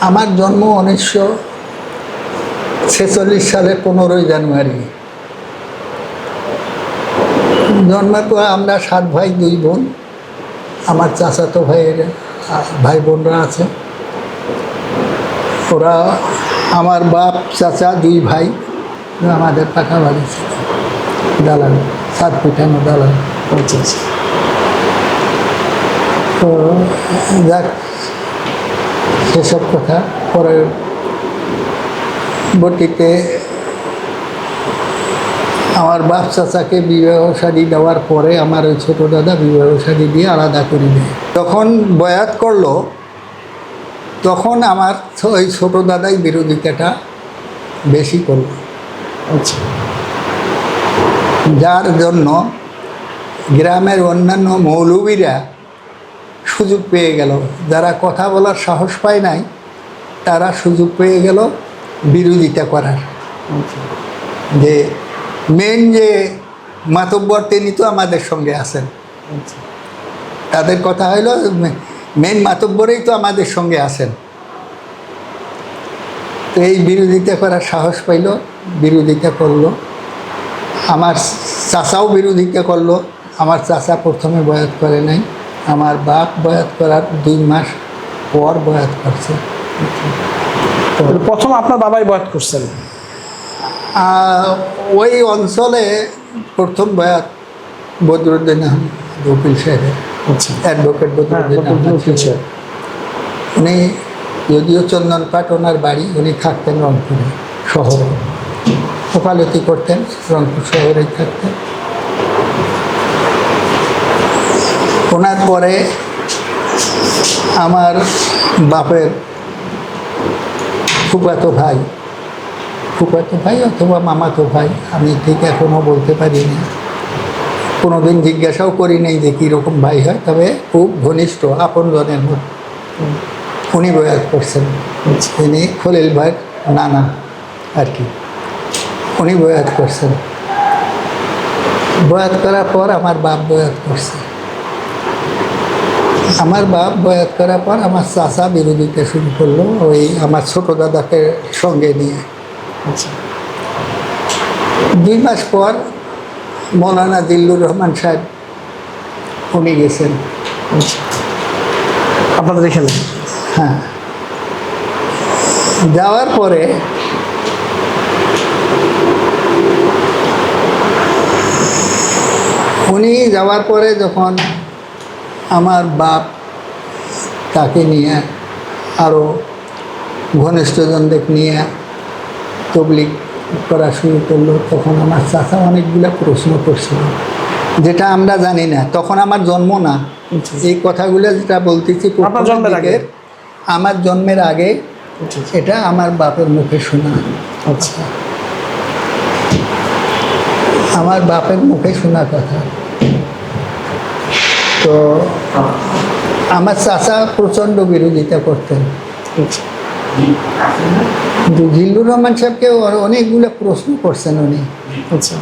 আমার জন্ম 1946 সালের 15ই জানুয়ারি। জন্মের পর আমরা 7 ভাই 2 বোন। আমার চাচাতো ভাইয়ের ভাই বোনরা আছে। ওরা আমার বাপ চাচা 2 ভাই আমাদের পাকা বাড়ি ছিল, দালান, 7 পিঠানো দালান। তো যাক, সেসব কথা পরে বটিতে আমার বাপ চাচাকে বিবাহ শাদী দেওয়ার পরে আমার ওই ছোটো দাদা বিবাহ শাদী দিয়ে আলাদা করে দেয়। যখন বয়াত করলো তখন আমার ওই ছোটো দাদাই বিরোধিতাটা বেশি করলো। আচ্ছা, যার জন্য গ্রামের অন্যান্য মৌলবীরা সুযোগ পেয়ে গেল, যারা কথা বলার সাহস পায় নাই তারা সুযোগ পেয়ে গেল বিরোধিতা করার। যে মেন যে মাতব্বর তিনি তো আমাদের সঙ্গে আছেন, তাদের কথা হইল মেন মাতব্বরেই তো আমাদের সঙ্গে আছেন। তো এই বিরোধিতা করার সাহস পাইল, বিরোধিতা করলো। আমার চাচাও বিরোধিতা করলো। আমার চাচা প্রথমে বয়াত করে নাই, আমার বাপ বয়াত করার 2 মাস পর বয়াত করছে। প্রথম আপনার বাবাই বয়াত করছেন? ওই অঞ্চলে প্রথম বয়াত বদরুদ্দিন আহমদ উকিল সাহেবের, অ্যাডভোকেট বদরুদ্দিন আহমদ। উনি যদিও চন্দনপাট ওনার বাড়ি, উনি থাকতেন রংপুরে শহরে, ওকালতি করতেন, রংপুর শহরেই থাকতেন। ওনার পরে আমার বাপের ফুফাতো ভাই অথবা মামাতো ভাই, আমি ঠিক এখনও বলতে পারি না, কোনোদিন জিজ্ঞাসাও করি নাই যে কীরকম ভাই হয়, তবে খুব ঘনিষ্ঠ আপনজনের মধ্যে উনি বয়াত করছেন। তিনি খলিল ভাইয়ের নানা আর কি, উনি বয়াত করছেন। বয়াত করার পর আমার বাপ বয়াত করছে। আমার বাপ বয়াত করার পর আমার চাচা বিরোধিতা শুরু করলো, ওই আমার ছোটো দাদাকে সঙ্গে নিয়ে। 2 মাস পর মৌলানা জিল্লুর রহমান সাহেব উনি গেছেন। আপনারা দেখেন? হ্যাঁ, যাওয়ার পরে যখন আমার বাপ তাকে নিয়ে আরও ঘনিষ্ঠজনদের নিয়ে তবলিগ করা শুরু করলো, তখন আমার চাচা অনেকগুলো প্রশ্ন করছিল যেটা আমরা জানি না, তখন আমার জন্ম না। এই কথাগুলো যেটা বলতেছি আমার জন্মের আগে, এটা আমার বাপের মুখে শোনা। আচ্ছা, আমার বাপের মুখে শোনা কথা। তো আমার চাচা প্রচণ্ড বিরোধিতা করতেন। কিন্তু জিল্লুর রহমান সাহেবকে অনেকগুলো প্রশ্ন করছেন উনি। আচ্ছা,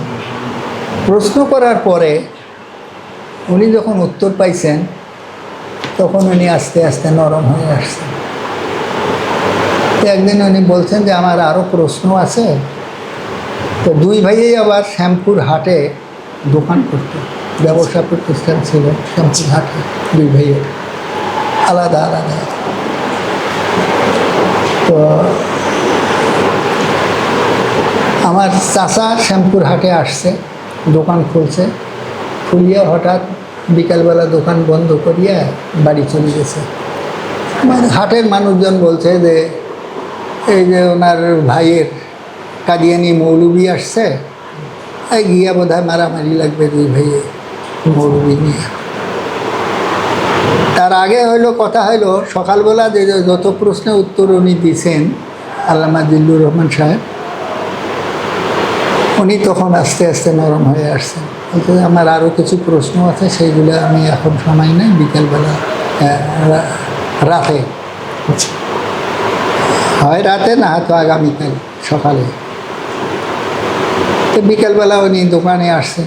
প্রশ্ন করার পরে উনি যখন উত্তর পাইছেন তখন উনি আস্তে আস্তে নরম হয়ে আসছেন। একদিন উনি বলছেন যে আমার আরও প্রশ্ন আছে। তো 2 ভাইয়েই আবার শ্যামপুর হাটে দোকান করত, ব্যবসা প্রতিষ্ঠান ছিল শ্যামপুর হাটে, 2 ভাইয়ের আলাদা আলাদা। তো আমার চাচা শ্যামপুর হাটে আসছে, দোকান খুলছে, খুলিয়া হঠাৎ বিকালবেলা দোকান বন্ধ করিয়া বাড়ি চলে গেছে। হাটের মানুষজন বলছে যে এই যে ওনার ভাইয়ের কাদিয়ানি মৌলবি আসছে, এই গিয়া বোধহয় মারামারি লাগবে 2 ভাইয়ে মৌলবি নিয়ে। তার আগে কথা হইলো সকালবেলা যে যত প্রশ্নের উত্তর উনি দিয়েছেন আল্লামা জিল্লুর রহমান সাহেব, উনি তখন আস্তে আস্তে নরম হয়ে আসছেন। আমার আরও কিছু প্রশ্ন আছে, সেইগুলো আমি এখন সময় নেই, বিকেলবেলা রাতে, হয় রাতে না হয়তো আগামীকাল সকালে। তো বিকেলবেলা উনি দোকানে আসছে,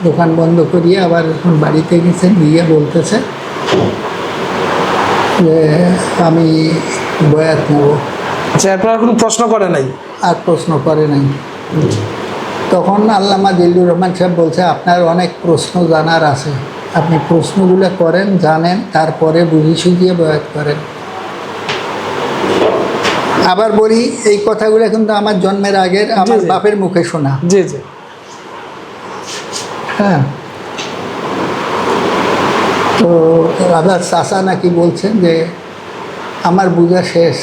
দোকান বন্ধ করিয়ে আবার যখন বাড়িতে গেছেন গিয়ে বলতেছে যে আমি বয়াত নেব। আচ্ছা, এরপর আর কোনো প্রশ্ন করে নাই? আর প্রশ্ন করে নাই। তখন আল্লামা জিল্লুর রহমান সাহেব বলছে, আপনার অনেক প্রশ্ন জানার আছে, আপনি প্রশ্নগুলো করেন, জানেন, তারপরে বুঝি সুঝিয়ে বয়াত করেন। আবার বলি, এই কথাগুলো কিন্তু আমার জন্মের আগের আমার জি। বাপের মুখে শোনা। জি জি। হ্যাঁ। তো আবার চাচা নাকি বলছেন যে আমার বুঝা শেষ,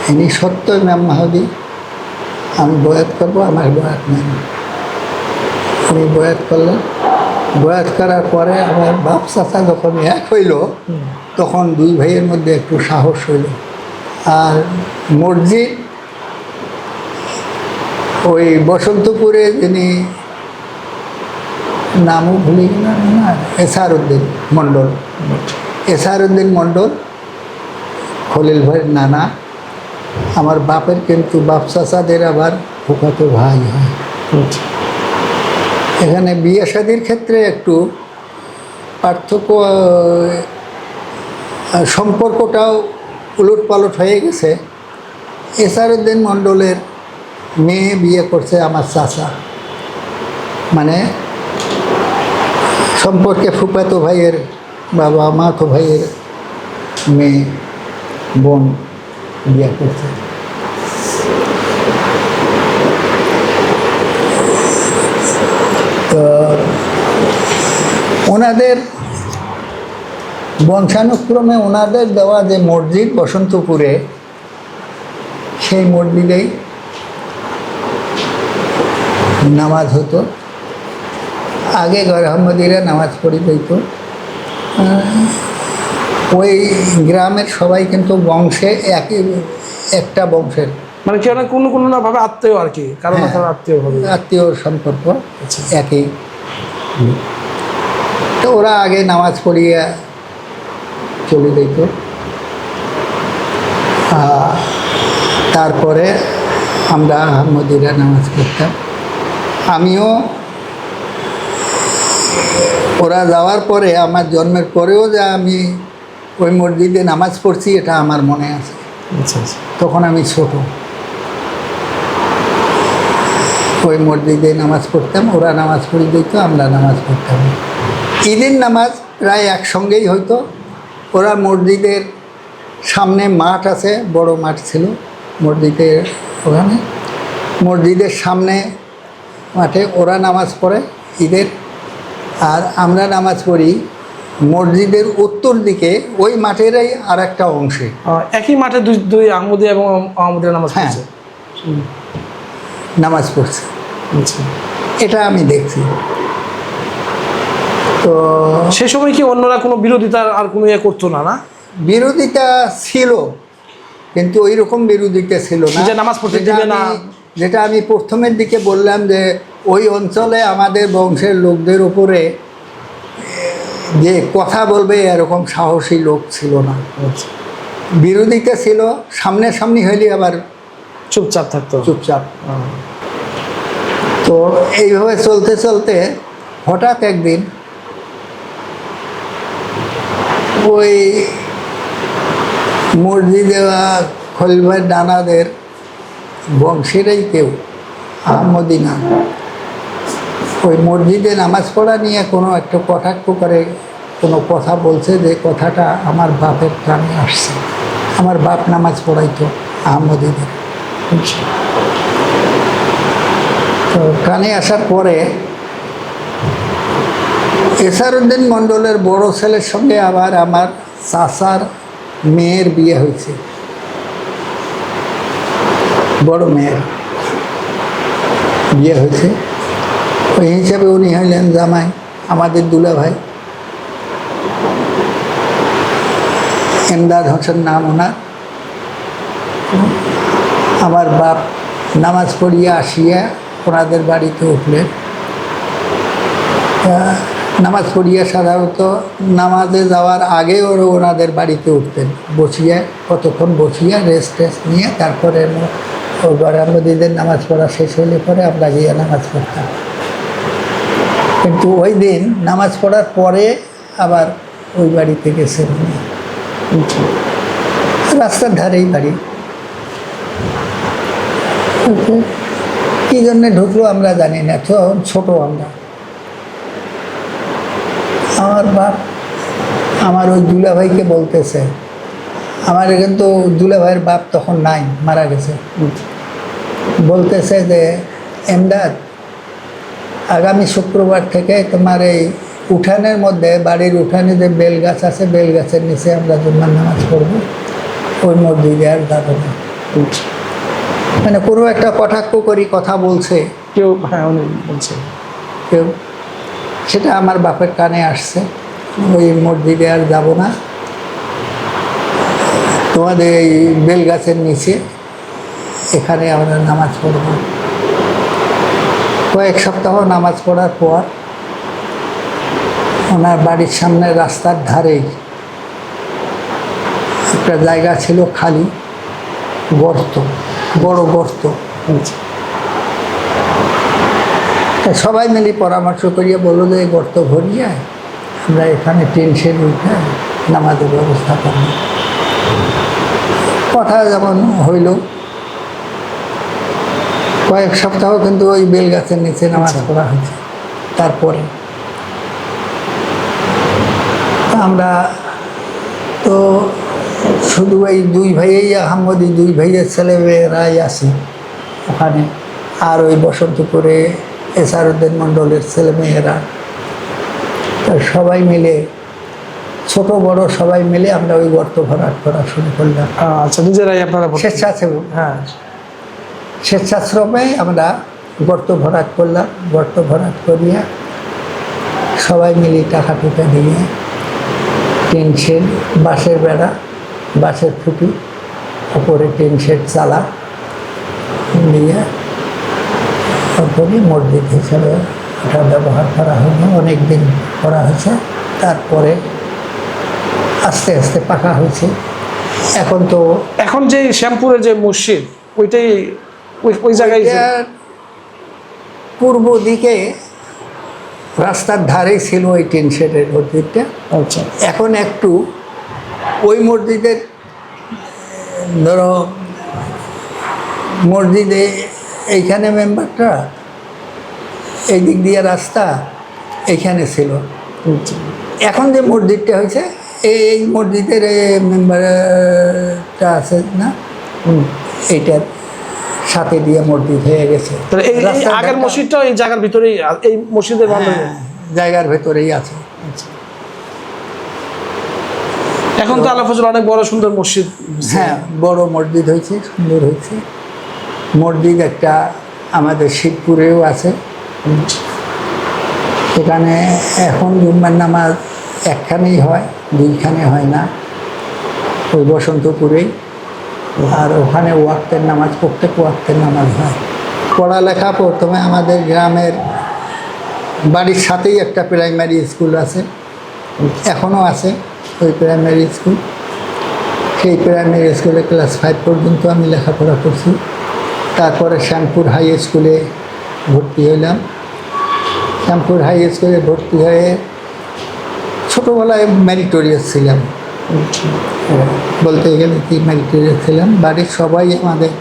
ইনি সত্য ইমাম মাহদী, আমি বয়াত করবো, আমার বয়াত নেন। উনি বয়াত করলেন। বয়াত করার পরে আমার বাপ চাচা যখন এক হইল, তখন দুই ভাইয়ের মধ্যে একটু সাহস হইল। আর মসজিদ ওই বসন্তপুরে যিনি, নামও ভুলে গেলাম না, এসারউদ্দিন মণ্ডল, এসারউদ্দিন মণ্ডল খলিল ভাইয়ের নানা, আমার বাপের কিন্তু বাপ চাচাদের আবার ফুফাতো ভাই হয়। এখানে বিয়ে শাদির ক্ষেত্রে একটু পার্থক্য, সম্পর্কটাও উলট পালট হয়ে গেছে। এসারউদ্দিন মণ্ডলের মেয়ে বিয়ে করছে আমার চাচা, মানে সম্পর্কে ফুফাতো ভাইয়ের বাবা, মাতো ভাইয়ের মেয়ে, বোন বিয়ে করছে। তো ওনাদের বংশানুক্রমে ওনাদের দেওয়া যে মসজিদ বসন্তপুরে, সেই মসজিদেই নামাজ হতো। আগে ঘর আহমদিরা নামাজ পড়ি দিত। ওই গ্রামের সবাই কিন্তু বংশে একটা বংশের, মানে কেউ না কোনো কোনো না ভাবে আত্মীয় আর কি, কারণ হ্যাঁ, আত্মীয় হবে। আত্মীয় সম্পর্ক আচ্ছা। একই। তো ওরা আগে নামাজ পড়িয়ে চলে যেত, তারপরে আমরা আহমদিরা নামাজ পড়তাম। আমিও ওরা যাওয়ার পরে, আমার জন্মের পরেও যে আমি ওই মসজিদে নামাজ পড়ছি, এটা আমার মনে আছে। আচ্ছা আচ্ছা। তখন আমি ছোট, ওই মসজিদে নামাজ পড়তাম, ওরা নামাজ পড়ে দিত, আমরা নামাজ পড়তাম। ঈদের নামাজ প্রায় একসঙ্গেই হইতো। ওরা মসজিদের সামনে মাঠ আছে, বড় মাঠ ছিল মসজিদের ওখানে, মসজিদের সামনে মাঠে ওরা নামাজ পড়ে ঈদের, আর আমরা নামাজ পড়ি মসজিদের উত্তর দিকে ওই মাঠেরই আর একটা অংশে। একই মাঠে দুই দুই আহমদিয়া এবং আহমদিয়া নামাজ হ্যাঁ, পড়ছে। নামাজ পড়ছে, আচ্ছা। এটা আমি দেখছি। তো সে সময় কি অন্যরা কোনো বিরোধিতার আর কোনো ইয়ে করতো না? না, বিরোধিতা ছিল, কিন্তু ওই রকম বিরোধিতা ছিল না যে নামাজ পড়তে দিবে না। যেটা আমি প্রথমের দিকে বললাম যে ওই অঞ্চলে আমাদের বংশের লোকদের উপরে যে কথা বলবে এরকম সাহসী লোক ছিল না। আচ্ছা। বিরোধিতা ছিল, সামনাসামনি হইলে আবার চুপচাপ থাকতো। চুপচাপ। তো এইভাবে চলতে চলতে হঠাৎ একদিন ওই মসজিদে খলিল ভাই ডানাদের বংশেরই কেউ, আহমদি না, ওই মসজিদে নামাজ পড়া নিয়ে কোনো একটা কটাক্ষ করে কোনো কথা বলছে, যে কথাটা আমার বাপের প্রাণে আসছে। আমার বাপ নামাজ পড়াইতো আহমদিদের। তো কানে আসার পরে এসারউদ্দিন মণ্ডলের বড় ছেলের সঙ্গে আবার আমার চাচার মেয়ের বিয়ে হয়েছে, বড় মেয়ের বিয়ে হয়েছে। ওই হিসাবে উনি হইলেন জামাই, আমাদের দুলা ভাই, এমদাদ হোসেন নাম ওনার। আমার বাপ নামাজ পড়িয়া আসিয়া ওনাদের বাড়িতে উঠলেন। নামাজ পড়িয়া সাধারণত নামাজে যাওয়ার আগে ওনাদের বাড়িতে উঠতেন, বসিয়া কতক্ষণ বসিয়া রেস্ট টেস্ট নিয়ে তারপরে ওই ঘরে আমাদের নামাজ পড়া শেষ হলে পরে আমরা গিয়ে নামাজ পড়তাম। কিন্তু ওই দিন নামাজ পড়ার পরে আবার ওই বাড়িতে গেছেন উনি। রাস্তার ধারেই বাড়ি। কি জন্যে ঢুকলো আমরা জানি না, তখন ছোট আমরা। আমার বাপ আমার ওই দুলাভাইকে বলতেছে, আমার কিন্তু দুলাভাইয়ের বাপ তখন নাই, মারা গেছে। বলতেছে যে এমদাদ, আগামী শুক্রবার থেকে তোমার এই উঠানের মধ্যে, বাড়ির উঠানে যে বেল গাছ আছে, বেল গাছের নিচে আমরা জুম্মার নামাজ পড়বো, ওই মসজিদে আর যাবো না। মানে কোনো একটা কটাক্ষ করি কথা বলছে কেউ, হ্যাঁ উনি বলছে কেউ, সেটা আমার বাপের কানে আসছে, ওই মসজিদে আর যাব না, তোমাদের এই বেল গাছের নিচে এখানে আমরা নামাজ পড়ব। কয়েক সপ্তাহ নামাজ পড়ার পর ওনার বাড়ির সামনে রাস্তার ধারেই একটা জায়গা ছিল খালি, গর্ত, বড় গর্ত। তা সবাই মিলে পরামর্শ করিয়া বললো যে এই গর্ত ভরিয়ে আমরা এখানে টিন শেড উঠে নামাজের ব্যবস্থা করব। কথা যেমন হইল, কয়েক সপ্তাহ কিন্তু ওই বেল গাছের নিচে নামাজ পড়া হয়েছে। তারপরে আমরা তো শুধু এই দুই ভাইয়েই, আহমদি দুই ভাইয়ের ছেলেমেয়েরাই আছি ওখানে, আর ওই বসন্তপুরে এসারউদ্দিন মণ্ডলের ছেলেমেয়েরা। তো সবাই মিলে, ছোট বড় সবাই মিলে আমরা ওই গর্ত ভরাট করা শুরু করলাম। আচ্ছা, নিজেরাই আপনারা স্বেচ্ছাসেবক, হ্যাঁ, স্বেচ্ছাশ্রমে আমরা গর্ত ভরাট করলাম। গর্ত ভরাট করিয়া সবাই মিলে টাকা টুকা দিয়ে টিন শেড, বাঁশের বেড়া, বাঁশের খুঁটি, ওপরে টিন শেড চালা দিয়ে তারপরে মসজিদ হিসাবে এটা ব্যবহার করা হলো। অনেক দিন করা হয়েছে, তারপরে আস্তে আস্তে পাকা হয়েছে। এখন যে শ্যামপুরের যে মসজিদ, ওইটাই ওই জায়গায় এটার পূর্ব দিকে রাস্তার ধারেই ছিল ওই টিন শেডের মসজিদটা। আচ্ছা, এখন একটু ওই মসজিদের, ধরো মসজিদে এইখানে মেম্বারটা, এই দিক দিয়ে রাস্তা এইখানে ছিল। এখন যে মসজিদটা হয়েছে, এই মসজিদের মেম্বারটা আছে না, এইটার সাথে দিয়ে মসজিদ হয়ে গেছে। তাহলে এই আগের মসজিদটা এই জায়গার ভিতরেই, এই মসজিদের জায়গার ভেতরেই আছে। এখন তো আল্লাহ ফজল অনেক বড় সুন্দর মসজিদ, হ্যাঁ বড় মসজিদ হয়েছে, সুন্দর হয়েছে। মসজিদ একটা আমাদের শিবপুরেও আছে। সেখানে এখন জুম্মার নামাজ একখানেই হয়, দুইখানে হয় না, ওই বসন্তপুরেই। আর ওখানে ওয়াক্তের নামাজ, প্রত্যেক ওয়াক্তের নামাজ হয়। পড়ালেখা প্রথমে আমাদের গ্রামের বাড়ির সাথেই একটা প্রাইমারি স্কুল আছে, এখনও আছে ওই প্রাইমারি স্কুল। সেই প্রাইমারি স্কুলে ক্লাস 5 পর্যন্ত আমি লেখাপড়া করছি। তারপরে শ্যামপুর হাই স্কুলে ভর্তি হইলাম। শ্যামপুর হাই স্কুলে ভর্তি হয়ে ছোটোবেলায় ম্যারিটোরিয়াস ছিলাম, বলতে গেলে কি ম্যারিটোরিয়াস ছিলাম। বাড়ির সবাই আমাদের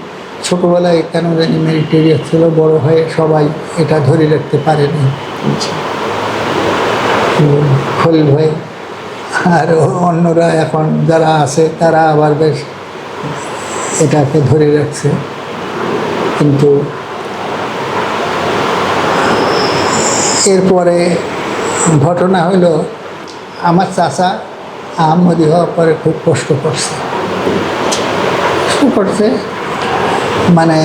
ছোটোবেলায় কেন জানি ম্যারিটোরিয়াস ছিল, বড় হয়ে সবাই এটা ধরে রাখতে পারেনি। খলিল ভাই আর অন্যরা এখন যারা আছে তারা আবার বেশ এটাকে ধরে রাখছে। কিন্তু এরপরে ঘটনা হইল, আমার চাচা আহমদি হওয়ার পরে খুব কষ্ট করছে, মানে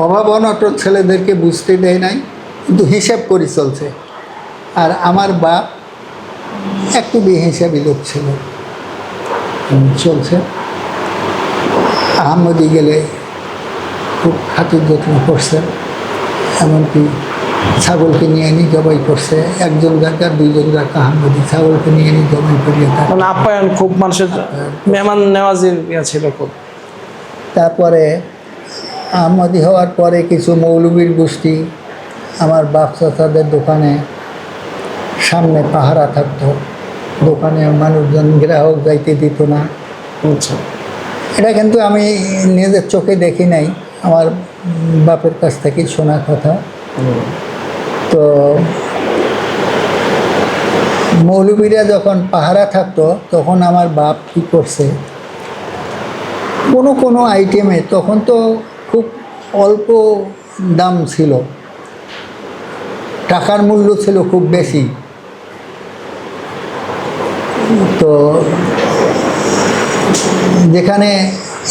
অভাব অনটন ছেলেদেরকে বুঝতে দেয় নাই, কিন্তু হিসাব করে চলছে। আর আমার বাপ একটু বেহিসাবি লোক ছিল, চলছে। আহমদি গেলে খুব খাতির যত্ন করছে, এমনকি ছাগলকে নিয়ে এনে জবাই করছে। একজন জায়গার, দুইজন জায়গা আহমদি ছাগলকে নিয়ে এনে জবাই করিয়ে থাকে। মানে আপ্যায়ন খুব, মানুষের মেহমান নেওয়াজের ছিল খুব। তারপরে আহমদি হওয়ার পরে কিছু মৌলবীর গোষ্ঠী আমার বাপ চাচাদের দোকানে সামনে পাহারা থাকতো, দোকানে মানুষজন গ্রাহক যাইতে দিত না। আচ্ছা। এটা কিন্তু আমি নিজের চোখে দেখি নাই, আমার বাপের কাছ থেকেই শোনা কথা। তো মৌলবীরা যখন পাহারা থাকতো তখন আমার বাপ কী করছে, কোনো কোনো আইটেমে তখন তো খুব অল্প দাম ছিল, টাকার মূল্য ছিল খুব বেশি। তো যেখানে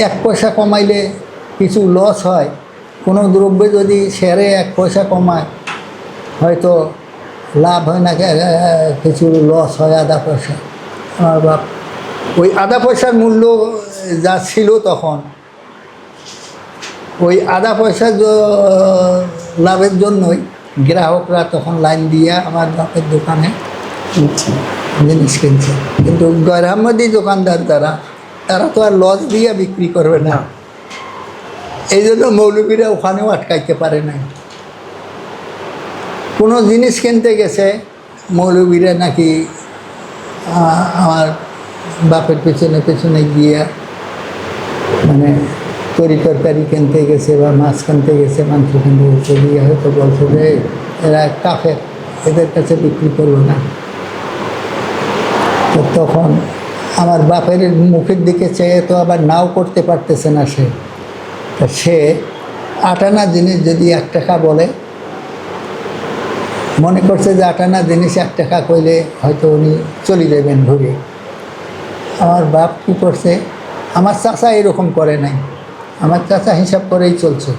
1 পয়সা কমাইলে কিছু লস হয়, কোনো দ্রব্যে যদি শেয়ারে 1 পয়সা কমায় হয়তো লাভ হয় না, কিছু লস হয় আধা পয়সা। আমার বাপ ওই আধা পয়সার মূল্য যা ছিল তখন, ওই আধা পয়সা লাভের জন্যই গ্রাহকরা তখন লাইন দিয়ে আমার বাপের দোকানে জিনিস কিনছে। কিন্তু গয়রহামদি দোকানদার তারা তো আর লস দিয়ে বিক্রি করবে না, এই জন্য মৌলবীরা ওখানেও আটকাইতে পারে না। কোনো জিনিস কিনতে গেছে মৌলবীরা নাকি আমার বাপের পেছনে পেছনে গিয়ে মানে তরকারি কিনতে গেছে বা মাছ কিনতে গেছে, মাংস কিনতে গেছে, গিয়ে হয়তো বলছে যে এরা কাফের, এদের কাছে বিক্রি করবো না। তো তখন আমার বাপের মুখের দিকে চেয়ে তো আবার নাও করতে পারতেছে না সে। তা সে 8 আনা জিনিস যদি 1 টাকা বলে, মনে করছে যে 8 আনা জিনিস 1 টাকা কইলে হয়তো উনি চলে যাবেন ঘুরে। আমার বাপ কী করছে, আমার চাচা এরকম করে নাই, আমার চাচা হিসাব করেই চলছে।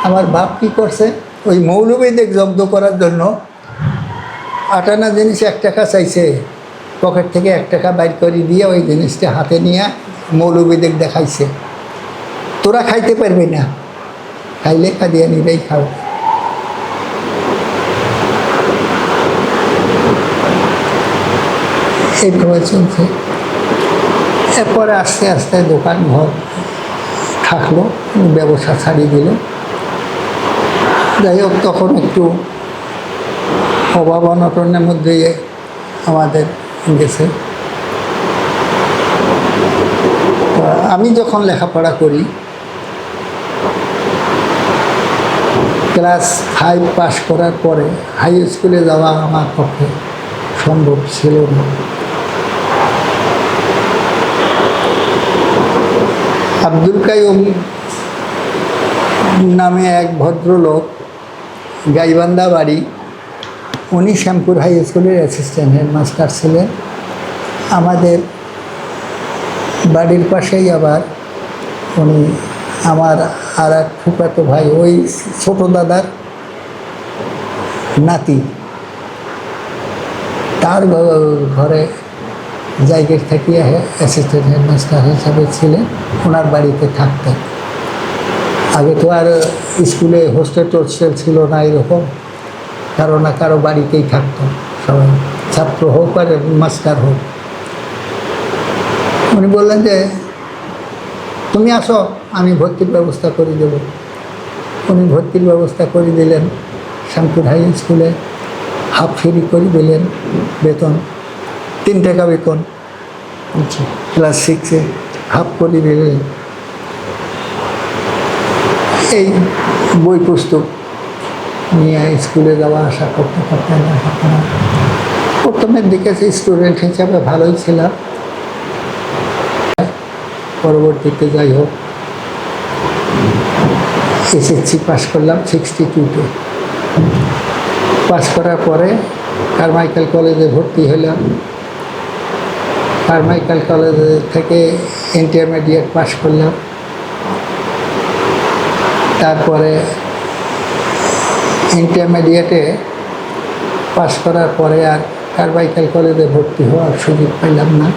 আমার বাপ কী করছে, ওই মৌলবীদের জব্দ করার জন্য 8 আনা জিনিস 1 টাকা চাইছে, পকেট থেকে 1 টাকা বাইর করে দিয়ে ওই জিনিসটা হাতে নিয়ে মৌলবীদের দেখাইছে, তোরা খাইতে পারবি না, খাইলে কাদিয়ানিরাই খাও। এইভাবে চলছে। এরপরে আস্তে আস্তে দোকান ঘর থাকলো, ব্যবসা ছাড়িয়ে দিল। যাই হোক, তখন একটু অভাব অনটনের মধ্যে আমাদের গেছে। আমি যখন লেখাপড়া করি, ক্লাস 5 পাস করার পরে হাই স্কুলে যাওয়া আমার পক্ষে সম্ভব ছিল না। আব্দুল কাইয়ুম নামে এক ভদ্রলোক, গাইবান্ধা বাড়ি, উনি শ্যামপুর হাই স্কুলের অ্যাসিস্ট্যান্ট হেডমাস্টার ছিলেন। আমাদের বাড়ির পাশেই আবার উনি আমার আর এক ফুফাতো ভাই, ওই ছোটো দাদার নাতি, তার ঘরে জায়গায় থাকিয়ে অ্যাসিস্ট্যান্ট হেডমাস্টার হিসাবে ছিলেন, ওনার বাড়িতে থাকতেন। আগে তো আর স্কুলে হোস্টেল টোস্টেল ছিল না এরকম, কারো না কারো বাড়িতেই থাকতো সবাই, ছাত্র হোক আর মাস্টার হোক। উনি বললেন যে তুমি আসো, আমি ভর্তির ব্যবস্থা করে দেব। উনি ভর্তির ব্যবস্থা করে দিলেন, শ্যামপুর হাই স্কুলে হাফ ফ্রি করে দিলেন, বেতন 3 টাকা বেতন। ক্লাস 6-এ হাফ করে দিলেন। এই বই পুস্তক নিয়ে স্কুলে যাওয়া আসা করতে করতে না, প্রথমের দিকে স্টুডেন্ট হিসাবে ভালোই ছিলাম। পরবর্তীতে যাই হোক এসএসসি পাস করলাম 62-তে। পাস করার পরে কারমাইকেল কলেজে ভর্তি হলাম। কারমাইকেল কলেজ থেকে ইন্টারমিডিয়েট পাস করলাম। তারপরে ইন্টারমিডিয়েটে পাস করার পরে আর কারমাইকেল কলেজে ভর্তি হওয়ার সুযোগ পেলাম না।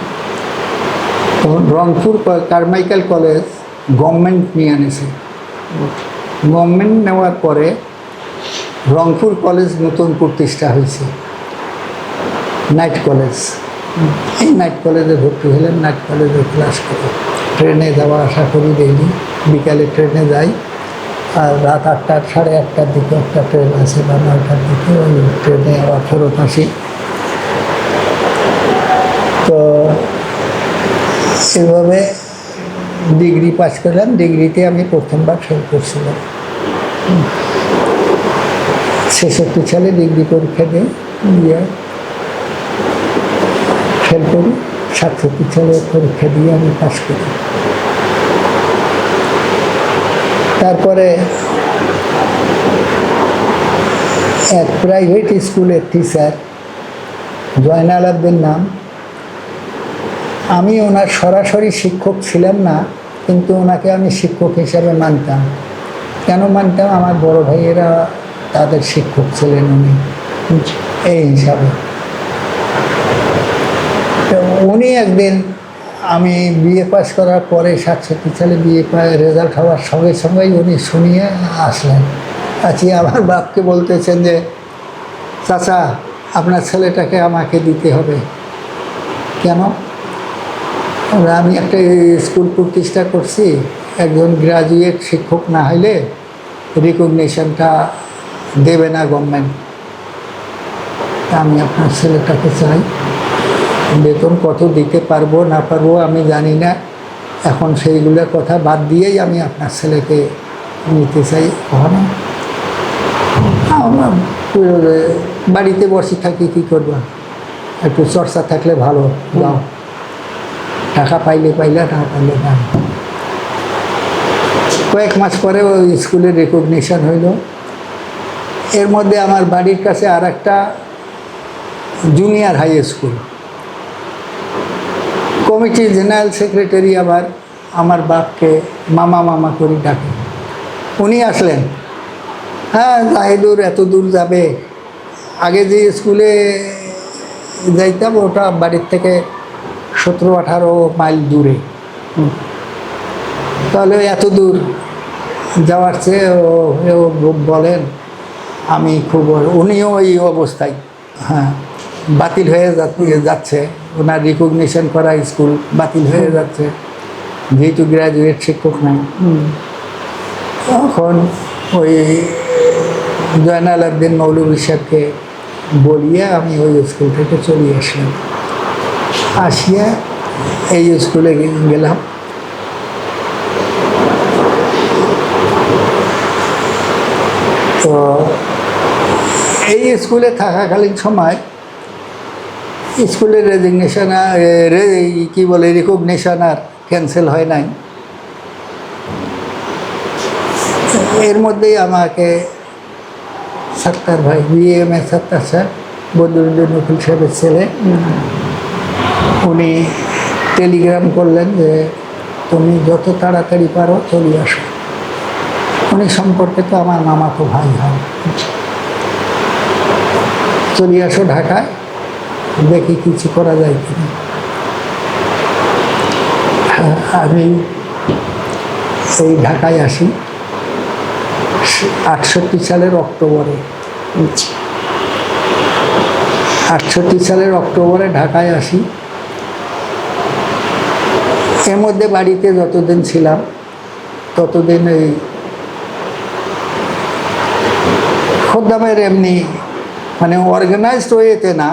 তখন রংপুর কারমাইকেল কলেজ গভর্নমেন্ট নিয়ে আনেছে। গভর্নমেন্ট নেওয়ার পরে রংপুর কলেজ নতুন প্রতিষ্ঠা হয়েছে, নাইট কলেজ। এই নাইট কলেজে ভর্তি হলেন, নাইট কলেজে ক্লাস করে ট্রেনে যাওয়া আসা করি ডেইলি। বিকালে ট্রেনে যাই, আর রাত 8টা 8:30টার দিকে একটা ট্রেন আছে বা 9টার দিকে, ওই ট্রেনে আবার ফেরত আসি। এভাবে ডিগ্রি পাস করলাম। ডিগ্রিতে আমি প্রথমবার ফেল করছিলাম। 66 সালে ডিগ্রি পরীক্ষা দিয়ে ফেল করি। 67 সালে পরীক্ষা দিয়ে আমি পাস করি। তারপরে এক প্রাইভেট স্কুলের টিচার, জয়নাল আবদিন নাম। আমি ওনার সরাসরি শিক্ষক ছিলাম না, কিন্তু ওনাকে আমি শিক্ষক হিসাবে মানতাম। কেন মানতাম? আমার বড় ভাইয়েরা তাদের শিক্ষক ছিলেন উনি, এই হিসাবে। তো উনি একদিন, আমি বিএ পাস করার পরে 67 সালে বিএ রেজাল্ট হওয়ার সঙ্গে সঙ্গেই উনি শুনিয়ে আসলেন। আমার বাপকে বলতেছেন যে, চাচা আপনার ছেলেটাকে আমাকে দিতে হবে। কেন? আমি একটা স্কুল প্রতিষ্ঠা করছি, একজন গ্রাজুয়েট শিক্ষক না হলে রিকগনিশনটা দেবে না গভর্নমেন্ট। আমি আপনার ছেলেটাকে চাই। বেতন কত দিতে পারবো না পারবো আমি জানি না, এখন সেইগুলোর কথা বাদ দিয়েই আমি আপনার ছেলেকে নিতে চাই। ওখানে বাড়িতে বসে থাকি, কী করবা? একটু চর্চা থাকলে ভালো, দাও। টাকা পাইলে পাইলে, টাকা পাইলে না। কয়েক মাস পরে ওই স্কুলের রেকগনিশন হইল। এর মধ্যে আমার বাড়ির কাছে আর একটা জুনিয়র হাই স্কুল, কমিটির জেনারেল সেক্রেটারি আবার আমার বাপকে মামা মামা করে ডাকে। উনি আসলেন। হ্যাঁ, জাহিদুর এত দূর যাবে? আগে যে স্কুলে যাইতাম ওটা বাড়ির থেকে 17-18 মাইল দূরে। তাহলে এত দূর যাওয়ার চেয়ে বলেন আমি খুব, উনিও এই অবস্থায়, হ্যাঁ, বাতিল হয়ে যাচ্ছে, ওনার রিকগনিশন করা স্কুল বাতিল হয়ে যাচ্ছে, যেহেতু গ্র্যাজুয়েট শিক্ষক নাই। তখন ওই জয়নাল আবদিন মৌলভী সাহেবকে বলিয়ে আমি ওই স্কুল থেকে চলে আসলাম। আসিয়া এই স্কুলে গেলাম। তো এই স্কুলে থাকাকালীন সময় স্কুলের রেজিগনেশন, কি বলে, রিকগনিশন আর ক্যান্সেল হয় নাই। এর মধ্যেই আমাকে সাত্তার ভাই, বিএমএ সাত্তার স্যার, বদরুদ্দিন নকুল সাহেবের ছেলে, উনি টেলিগ্রাম করলেন যে তুমি যত তাড়াতাড়ি পারো চলে আসো। উনি সম্পর্কে তো আমার মামাতো ভাই হয়। চলে আসো ঢাকায়, দেখি কিছু করা যায় কিনা। আমি এই ঢাকায় আসি 68 সালের অক্টোবরে। 68 সালের অক্টোবরে ঢাকায় আসি। এর মধ্যে বাড়িতে যতদিন ছিলাম ততদিন এই খোদ্দামের এমনি, মানে অর্গানাইজড ওয়েতে না,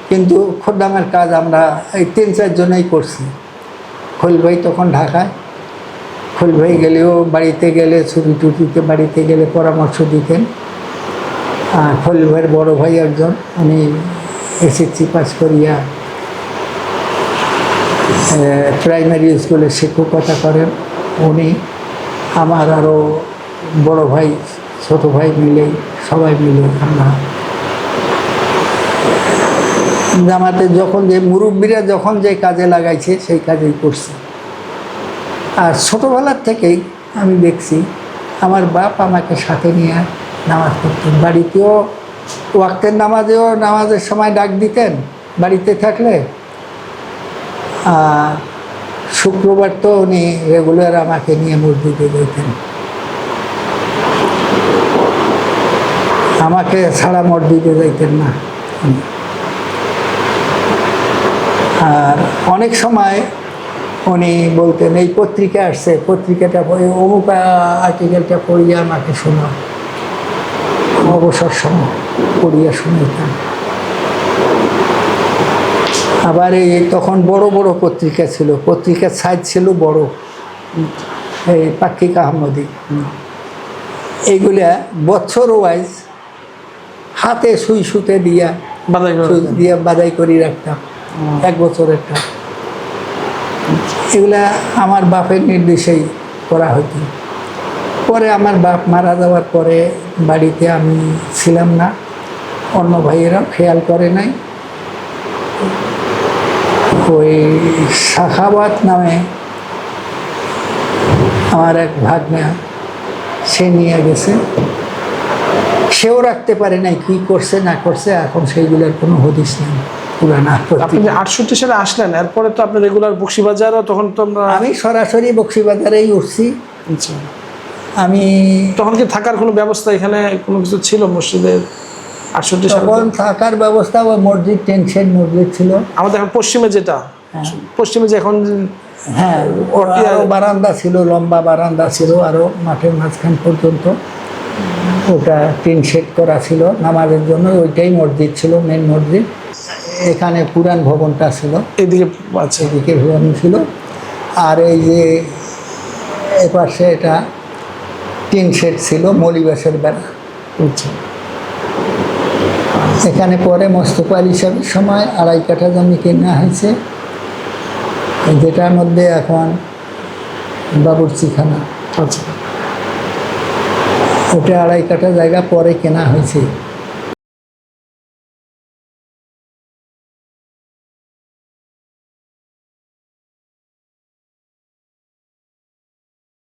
কিন্তু খোদ্দামের কাজ আমরা এই 3-4 জনেই করছি। খলিল ভাই তখন ঢাকায়, খলিল ভাই গেলেও বাড়িতে গেলে, ছুটি টুটিতে বাড়িতে গেলে পরামর্শ দিতেন। আর খলিল ভাইয়ের বড় ভাই একজন, উনি এসএসসি পাস করিয়া প্রাইমারি স্কুলে শিক্ষকতা করেন। উনি, আমার আরও বড় ভাই, ছোট ভাই মিলে, সবাই মিলে আমরা জামাতে যখন যে মুরব্বীরা যখন যে কাজে লাগাইছে সেই কাজেই করছি। আর ছোটোবেলার থেকেই আমি দেখছি আমার বাপ আমাকে সাথে নিয়ে নামাজ পড়তেন। বাড়িতেও ওয়াক্তের নামাজের সময় ডাক দিতেন বাড়িতে থাকলে। আর শুক্রবার তো উনি রেগুলার আমাকে নিয়ে মসজিদে যেতেন। আমাকে ছাড়া মসজিদে যাইতেন না। আর অনেক সময় উনি বলতেন, এই পত্রিকা আসছে, পত্রিকাটা পড়ে, অমুক আর্টিকেলটা পড়িয়ে আমাকে শোনা, অবসর সময় পড়িয়া শুনতাম। আবার এই তখন বড় বড় পত্রিকা ছিল, পত্রিকার সাইজ ছিল বড়, এই পাক্ষিক আহমদি, এইগুলা বছর ওয়াইজ হাতে সুই সুতে দিয়া বাদাই করে সুই রাখতেন। দিয়া বাদাই করে রাখতাম, এক বছরেরটা। এগুলা আমার বাপের নির্দেশেই করা হতো। পরে আমার বাপ মারা যাওয়ার পরে বাড়িতে আমি ছিলাম না, অন্য ভাইয়েরাও খেয়াল করে নাই। ওই শাখাবাদ নামে আমার এক ভাগ্না, সে নিয়ে গেছে, সেও রাখতে পারে নাই কি করছে না করছে, এখন সেইগুলোর কোনো হদিস নেই পুরানা। আপনি যে 68 সালে আসলেন, এরপরে তো আপনি রেগুলার বক্সিবাজারও, তখন তো আমরা আমি সরাসরি বক্সিবাজারেই উঠছি। আচ্ছা, আমি তখন কি থাকার কোনো ব্যবস্থা এখানে কোনো কিছু ছিল মসজিদের? 68 সালে তখন থাকার ব্যবস্থা, ওই মসজিদ টেনশন মসজিদ ছিল। আমাদের এখন পশ্চিমে যেটা, পশ্চিমে যে এখন হ্যাঁ, আরও বারান্দা ছিল, লম্বা বারান্দা ছিল আরও মাঠের মাঝখান পর্যন্ত। ওটা টিন শেড করা ছিল নামাজের জন্য, ওইটাই মসজিদ ছিল, মেন মসজিদ। এখানে পুরান ভবনটা ছিল, এদিকে আছে। এদিকে ভবন ছিল। আর এই যে এপাশে এটা টিন শেড ছিল, মলিবাসের বেড়া। আচ্ছা, এখানে পরে মোস্তফা আলী সাহেবের সময় 2.5 কাঠা জমি কেনা হয়েছে, যেটার মধ্যে এখন বাবুর্চিখানা। আচ্ছা, ওটা 2.5 কাঠা জায়গা পরে কেনা হয়েছে।